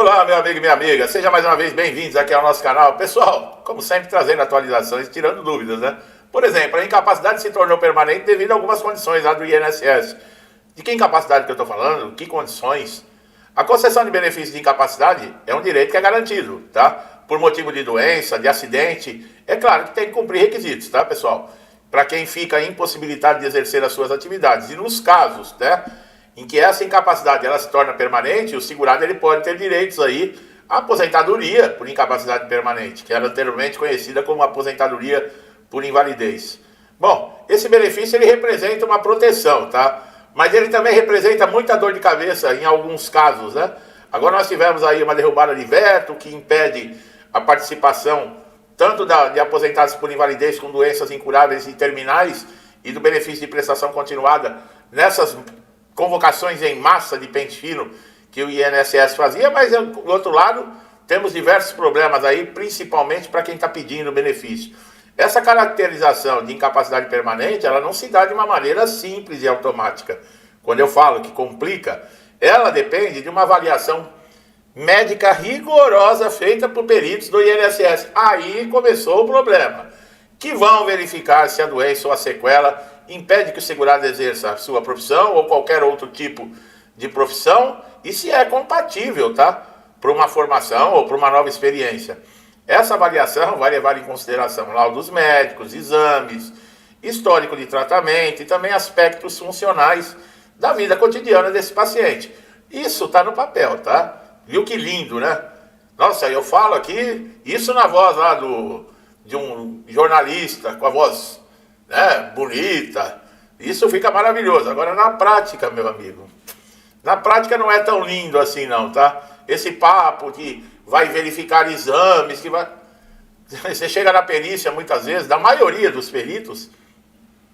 Olá, meu amigo e minha amiga, sejam mais uma vez bem-vindos aqui ao nosso canal. Pessoal, como sempre, trazendo atualizações, tirando dúvidas, né? Por exemplo, a incapacidade se tornou permanente devido a algumas condições lá do INSS. De que incapacidade que eu estou falando? Que condições? A concessão de benefício de incapacidade é um direito que é garantido, tá? Por motivo de doença, de acidente. É claro que tem que cumprir requisitos, tá, pessoal? Para quem fica impossibilitado de exercer as suas atividades. E nos casos, né, em que essa incapacidade ela se torna permanente, o segurado ele pode ter direitos aí à aposentadoria por incapacidade permanente, que era anteriormente conhecida como aposentadoria por invalidez. Bom, esse benefício ele representa uma proteção, tá? Mas ele também representa muita dor de cabeça em alguns casos, né? Agora nós tivemos aí uma derrubada de veto que impede a participação tanto de aposentados por invalidez com doenças incuráveis e terminais e do benefício de prestação continuada nessas convocações em massa de pente fino que o INSS fazia, mas do outro lado temos diversos problemas aí, principalmente para quem está pedindo o benefício. Essa caracterização de incapacidade permanente, ela não se dá de uma maneira simples e automática. Quando eu falo que complica, ela depende de uma avaliação médica rigorosa feita por peritos do INSS. Aí começou o problema, que vão verificar se a doença ou a sequela impede que o segurado exerça a sua profissão ou qualquer outro tipo de profissão e se é compatível, tá? Para uma formação ou para uma nova experiência. Essa avaliação vai levar em consideração laudos médicos, exames, histórico de tratamento e também aspectos funcionais da vida cotidiana desse paciente. Isso está no papel, tá? Viu que lindo, né? Nossa, eu falo aqui, isso na voz lá de um jornalista, com a voz, né, bonita. Isso fica maravilhoso. Agora na prática, meu amigo, na prática não é tão lindo assim não, tá? Esse papo que vai verificar exames, que vai... Você chega na perícia muitas vezes, da maioria dos peritos,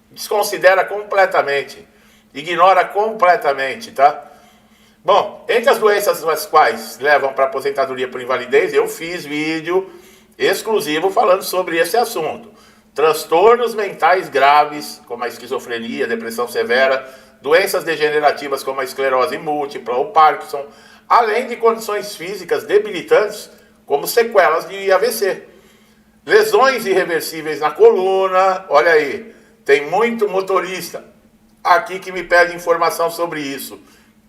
desconsidera completamente, ignora completamente, tá? Bom, entre as doenças as quais levam para aposentadoria por invalidez, eu fiz vídeo exclusivo falando sobre esse assunto. Transtornos mentais graves, como a esquizofrenia, depressão severa, doenças degenerativas como a esclerose múltipla ou Parkinson, além de condições físicas debilitantes, como sequelas de AVC. Lesões irreversíveis na coluna, olha aí, tem muito motorista aqui que me pede informação sobre isso.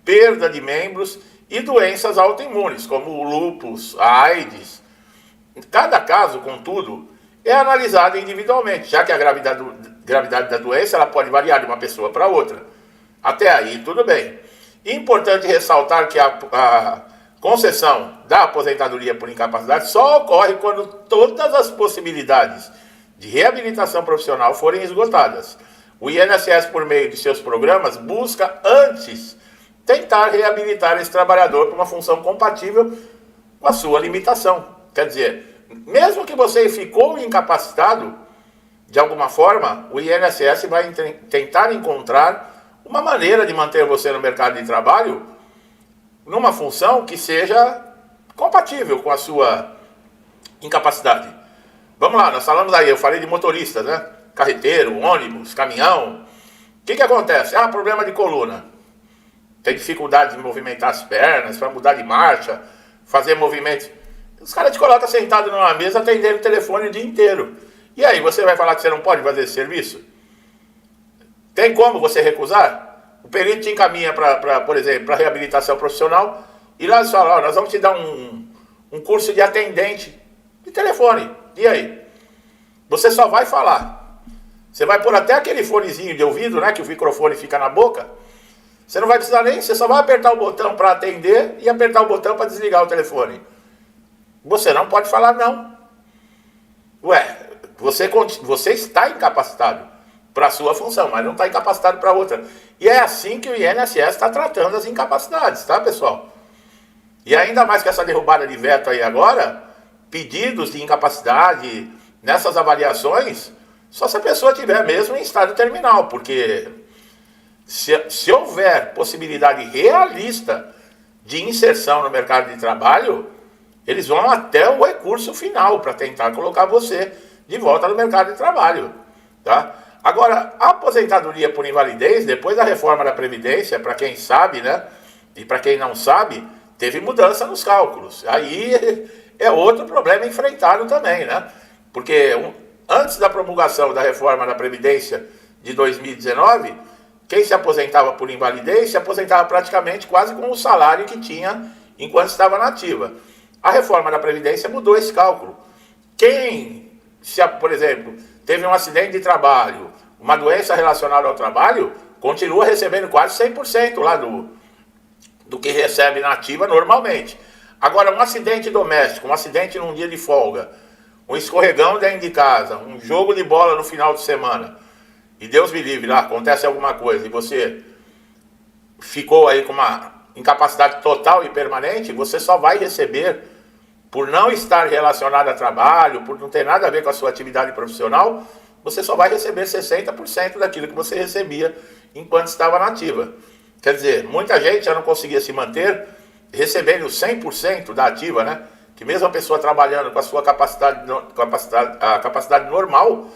Perda de membros e doenças autoimunes, como o lúpus, a AIDS. Cada caso, contudo, é analisado individualmente, já que a gravidade da doença ela pode variar de uma pessoa para outra. Até aí, tudo bem. Importante ressaltar que a concessão da aposentadoria por incapacidade só ocorre quando todas as possibilidades de reabilitação profissional forem esgotadas. O INSS, por meio de seus programas, busca antes tentar reabilitar esse trabalhador para uma função compatível com a sua limitação. Quer dizer, mesmo que você ficou incapacitado, de alguma forma, o INSS vai tentar encontrar uma maneira de manter você no mercado de trabalho numa função que seja compatível com a sua incapacidade. Vamos lá, nós falamos aí, eu falei de motoristas, né? Carreteiro, ônibus, caminhão. O que acontece? Ah, problema de coluna. Tem dificuldade de movimentar as pernas, para mudar de marcha, fazer movimentos. Os caras te colocam sentado numa mesa atendendo o telefone o dia inteiro. E aí, você vai falar que você não pode fazer esse serviço? Tem como você recusar? O perito te encaminha por exemplo, para reabilitação profissional e lá eles falam, nós vamos te dar um curso de atendente de telefone. E aí? Você só vai falar. Você vai pôr até aquele fonezinho de ouvido, né, que o microfone fica na boca. Você não vai precisar nem, você só vai apertar o botão para atender e apertar o botão para desligar o telefone. Você não pode falar não. Ué, você está incapacitado para a sua função, mas não está incapacitado para outra. E é assim que o INSS está tratando as incapacidades, tá, pessoal? E ainda mais que essa derrubada de veto aí agora, pedidos de incapacidade nessas avaliações, só se a pessoa tiver mesmo em estado terminal, porque se houver possibilidade realista de inserção no mercado de trabalho, eles vão até o recurso final para tentar colocar você de volta no mercado de trabalho, tá? Agora, a aposentadoria por invalidez, depois da reforma da Previdência, para quem sabe, né, e para quem não sabe, teve mudança nos cálculos. Aí é outro problema enfrentado também, né? Porque antes da promulgação da reforma da Previdência de 2019, quem se aposentava por invalidez se aposentava praticamente quase com o salário que tinha enquanto estava na ativa. A reforma da Previdência mudou esse cálculo. Quem, por exemplo, teve um acidente de trabalho, uma doença relacionada ao trabalho, continua recebendo quase 100% lá do que recebe na ativa normalmente. Agora, um acidente doméstico, um acidente num dia de folga, um escorregão dentro de casa, um jogo de bola no final de semana, e Deus me livre, lá acontece alguma coisa e você ficou aí com uma incapacidade total e permanente, você só vai receber, por não estar relacionado a trabalho, por não ter nada a ver com a sua atividade profissional, você só vai receber 60% daquilo que você recebia enquanto estava na ativa. Quer dizer, muita gente já não conseguia se manter recebendo 100% da ativa, né? Que mesmo a pessoa trabalhando com a sua capacidade normal,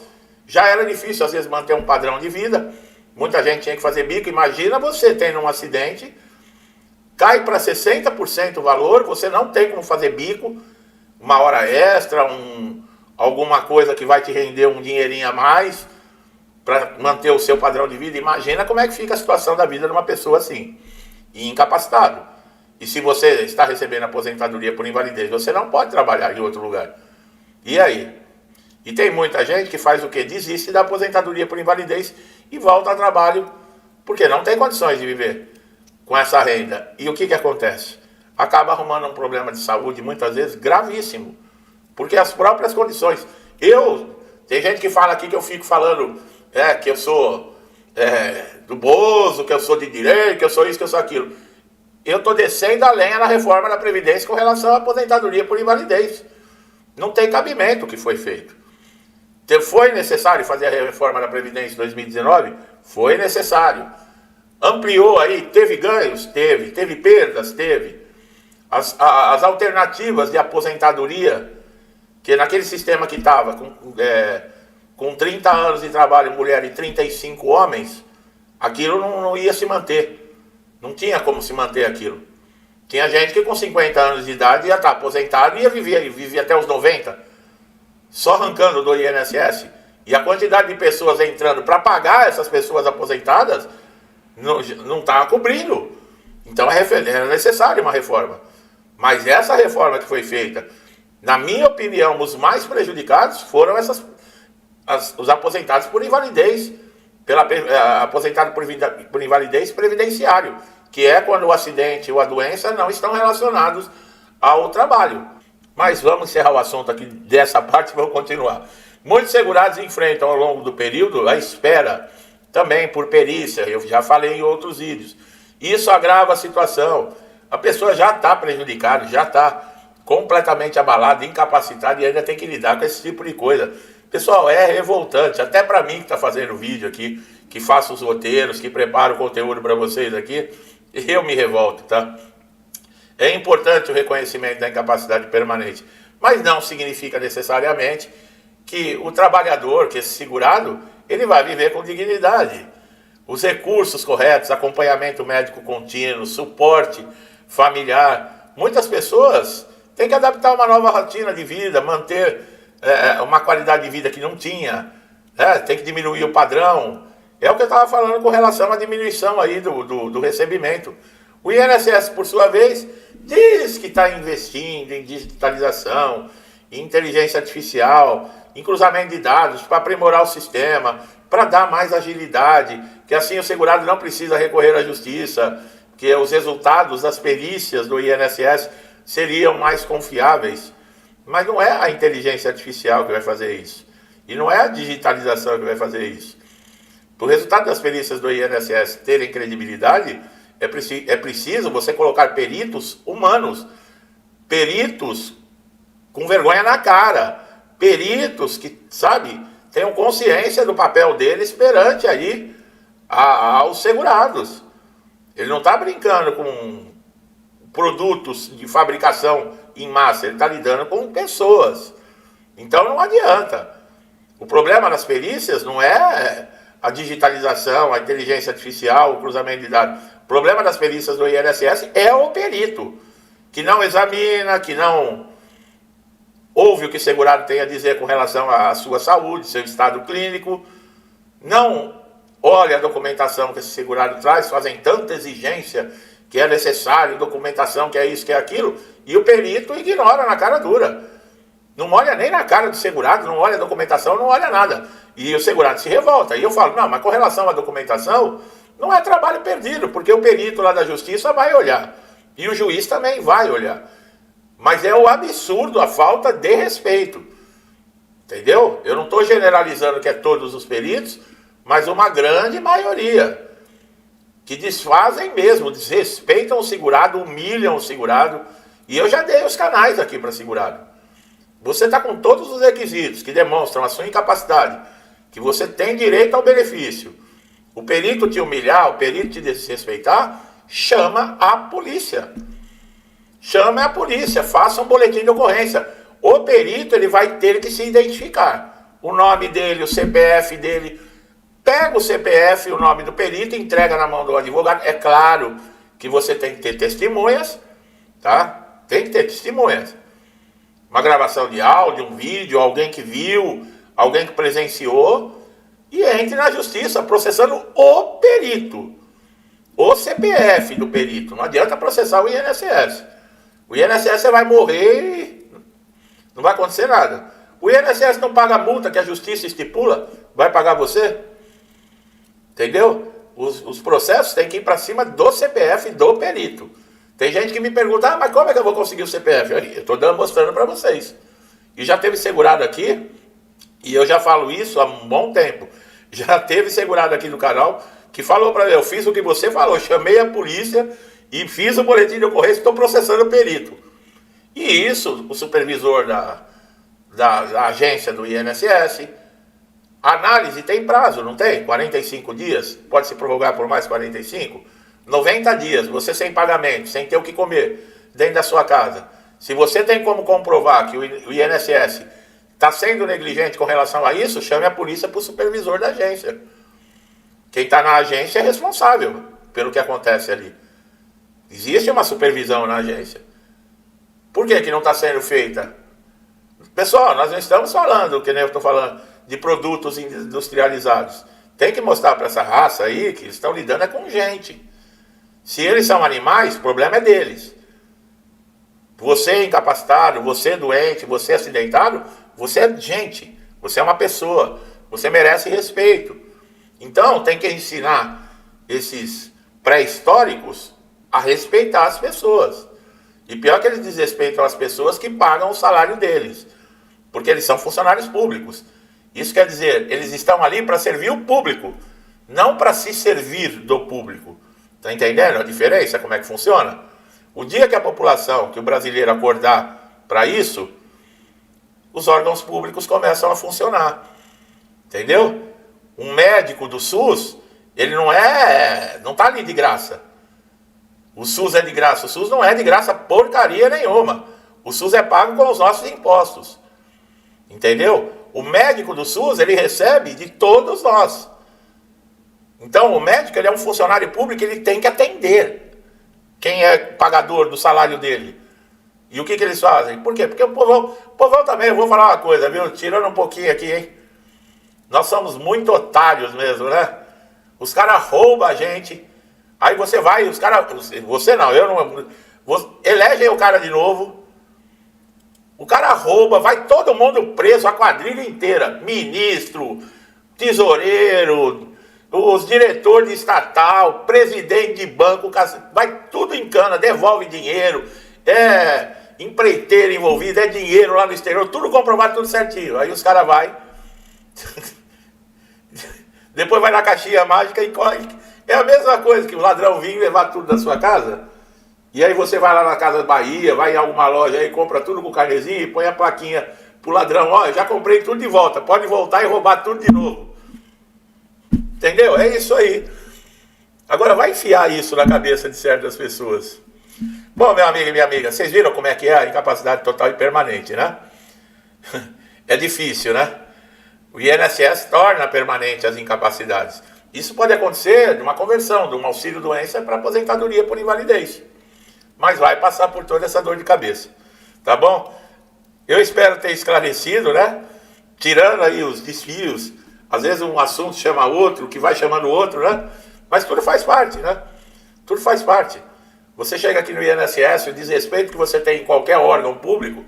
já era difícil às vezes manter um padrão de vida. Muita gente tinha que fazer bico. Imagina você tendo um acidente, cai para 60% o valor, você não tem como fazer bico, uma hora extra, alguma coisa que vai te render um dinheirinho a mais para manter o seu padrão de vida. Imagina como é que fica a situação da vida de uma pessoa assim, e incapacitado. E se você está recebendo aposentadoria por invalidez, você não pode trabalhar em outro lugar. E aí? E tem muita gente que faz o quê? Desiste da aposentadoria por invalidez e volta ao trabalho, porque não tem condições de viver com essa renda. E o que acontece? Acaba arrumando um problema de saúde, muitas vezes, gravíssimo. Porque as próprias condições... Tem gente que fala aqui que eu fico falando que eu sou do Bozo, que eu sou de direito, que eu sou isso, que eu sou aquilo. Eu estou descendo a lenha na reforma da Previdência com relação à aposentadoria por invalidez. Não tem cabimento o que foi feito. Foi necessário fazer a reforma da Previdência em 2019? Foi necessário. Ampliou aí, teve ganhos? Teve perdas? Teve. As alternativas de aposentadoria, que naquele sistema que estava com 30 anos de trabalho mulher e 35 homens, aquilo não ia se manter. Não tinha como se manter aquilo. Tinha gente que com 50 anos de idade ia estar aposentado e vivia até os 90, só arrancando do INSS. E a quantidade de pessoas entrando para pagar essas pessoas aposentadas não estava cobrindo. Então era necessária uma reforma. Mas essa reforma que foi feita, na minha opinião, os mais prejudicados foram os aposentados por invalidez, aposentado por invalidez previdenciário, que é quando o acidente ou a doença não estão relacionados ao trabalho. Mas vamos encerrar o assunto aqui dessa parte e vamos continuar. Muitos segurados enfrentam ao longo do período a espera também por perícia, eu já falei em outros vídeos. Isso agrava a situação. A pessoa já está prejudicada, já está completamente abalada, incapacitada e ainda tem que lidar com esse tipo de coisa. Pessoal, é revoltante, até para mim que está fazendo o vídeo aqui, que faço os roteiros, que preparo o conteúdo para vocês aqui, eu me revolto, tá? É importante o reconhecimento da incapacidade permanente, mas não significa necessariamente que o trabalhador, que esse segurado, ele vai viver com dignidade. Os recursos corretos, acompanhamento médico contínuo, suporte familiar, muitas pessoas têm que adaptar uma nova rotina de vida, manter uma qualidade de vida que não tinha, tem que diminuir o padrão. É o que eu estava falando com relação à diminuição aí do recebimento. O INSS, por sua vez, diz que está investindo em digitalização, em inteligência artificial, em cruzamento de dados para aprimorar o sistema, para dar mais agilidade, que assim o segurado não precisa recorrer à justiça, que os resultados das perícias do INSS seriam mais confiáveis. Mas não é a inteligência artificial que vai fazer isso. E não é a digitalização que vai fazer isso. Para o resultado das perícias do INSS terem credibilidade, é preciso você colocar peritos humanos. Peritos com vergonha na cara. Peritos que, tenham consciência do papel deles perante aí aos segurados. Ele não está brincando com produtos de fabricação em massa, ele está lidando com pessoas. Então não adianta. O problema nas perícias não é a digitalização, a inteligência artificial, o cruzamento de dados. O problema das perícias do INSS é o perito. que não examina, que não ouve o que o segurado tem a dizer com relação à sua saúde, seu estado clínico, não olha a documentação que esse segurado traz, fazem tanta exigência que é necessário, documentação, que é isso, que é aquilo, e o perito ignora na cara dura. Não olha nem na cara do segurado, não olha a documentação, não olha nada. E o segurado se revolta. E eu falo, não, mas com relação à documentação, não é trabalho perdido, porque o perito lá da justiça vai olhar. E o juiz também vai olhar. Mas é o absurdo, a falta de respeito. Entendeu? Eu não estou generalizando que é todos os peritos, mas uma grande maioria. Que desfazem mesmo, desrespeitam o segurado, humilham o segurado. E eu já dei os canais aqui para segurado. Você está com todos os requisitos que demonstram a sua incapacidade, que você tem direito ao benefício. O perito te humilhar, o perito te desrespeitar, chama a polícia. Chame a polícia, faça um boletim de ocorrência. O perito ele vai ter que se identificar. O nome dele, o CPF dele. Pega o CPF e o nome do perito, entrega na mão do advogado. É claro que você tem que ter testemunhas, tá? Tem que ter testemunhas. Uma gravação de áudio, um vídeo, alguém que viu, alguém que presenciou. E entre na justiça processando o perito. O CPF do perito. Não adianta processar o INSS. O INSS você vai morrer e não vai acontecer nada. O INSS não paga a multa que a justiça estipula, vai pagar você? Entendeu? Os processos têm que ir para cima do CPF do perito. Tem gente que me pergunta, mas como é que eu vou conseguir o CPF? Eu estou mostrando para vocês. E já teve segurado aqui, e eu já falo isso há um bom tempo. Já teve segurado aqui no canal que falou para mim, eu fiz o que você falou, chamei a polícia e fiz o boletim de ocorrência e estou processando o perito. E isso, o supervisor da agência do INSS, análise tem prazo, não tem? 45 dias, pode se prorrogar por mais 45, 90 dias, você sem pagamento, sem ter o que comer dentro da sua casa. Se você tem como comprovar que o INSS está sendo negligente com relação a isso, chame a polícia para o supervisor da agência. Quem está na agência é responsável pelo que acontece ali. Existe uma supervisão na agência. Por que não está sendo feita? Pessoal, nós não estamos falando, que nem eu estou falando, de produtos industrializados. Tem que mostrar para essa raça aí que eles estão lidando é com gente. Se eles são animais, o problema é deles. Você é incapacitado, você é doente, você é acidentado, você é gente. Você é uma pessoa. Você merece respeito. Então, tem que ensinar esses pré-históricos a respeitar as pessoas. E pior que eles desrespeitam as pessoas que pagam o salário deles. Porque eles são funcionários públicos. Isso quer dizer, eles estão ali para servir o público, não para se servir do público. Está entendendo a diferença, como é que funciona? O dia que a população, que o brasileiro acordar para isso, os órgãos públicos começam a funcionar. Entendeu? Um médico do SUS, ele não está ali de graça. O SUS é de graça. O SUS não é de graça porcaria nenhuma. O SUS é pago com os nossos impostos. Entendeu? O médico do SUS, ele recebe de todos nós. Então, o médico, ele é um funcionário público, ele tem que atender quem é pagador do salário dele. E o que eles fazem? Por quê? Porque o povão também, eu vou falar uma coisa, viu? Tirando um pouquinho aqui, hein? Nós somos muito otários mesmo, né? Os caras roubam a gente. Aí você vai, os caras... Você não, eu não... Elegem o cara de novo. O cara rouba, vai todo mundo preso, a quadrilha inteira. Ministro, tesoureiro, os diretores de estatal, presidente de banco, vai tudo em cana, devolve dinheiro. Empreiteiro envolvido, é dinheiro lá no exterior, tudo comprovado, tudo certinho. Aí os caras vai... Depois vai na caixinha mágica e corre. É a mesma coisa que o ladrão vir levar tudo da sua casa. E aí você vai lá na Casa Bahia, vai em alguma loja aí, compra tudo com carnezinho e põe a plaquinha pro ladrão. Ó, já comprei tudo de volta, pode voltar e roubar tudo de novo. Entendeu? É isso aí. Agora vai enfiar isso na cabeça de certas pessoas. Bom, meu amigo e minha amiga, vocês viram como é que é a incapacidade total e permanente, né? É difícil, né? O INSS torna permanente as incapacidades. Isso pode acontecer de uma conversão, de um auxílio-doença para aposentadoria por invalidez. mas vai passar por toda essa dor de cabeça, tá bom? Eu espero ter esclarecido, né? Tirando aí os desfios, às vezes um assunto chama outro, que vai chamando outro, né? Mas tudo faz parte, né? Tudo faz parte. Você chega aqui no INSS, o desrespeito que você tem em qualquer órgão público,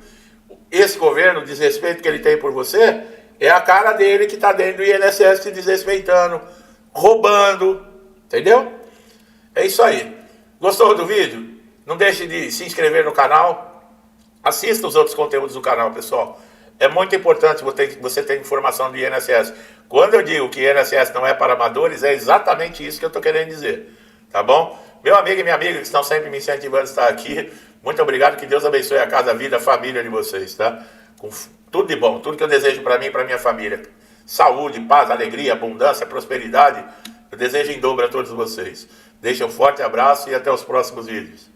esse governo, o desrespeito que ele tem por você, é a cara dele que está dentro do INSS te desrespeitando, roubando, entendeu? É isso aí. Gostou do vídeo? Não deixe de se inscrever no canal. Assista os outros conteúdos do canal, pessoal. É muito importante você ter informação do INSS. Quando eu digo que INSS não é para amadores, é exatamente isso que eu estou querendo dizer. Tá bom? Meu amigo e minha amiga que estão sempre me incentivando a estar aqui, muito obrigado. Que Deus abençoe a casa, a vida, a família de vocês, tá? Com tudo de bom, tudo que eu desejo para mim e para minha família. Saúde, paz, alegria, abundância, prosperidade. Eu desejo em dobro a todos vocês. Deixe um forte abraço e até os próximos vídeos.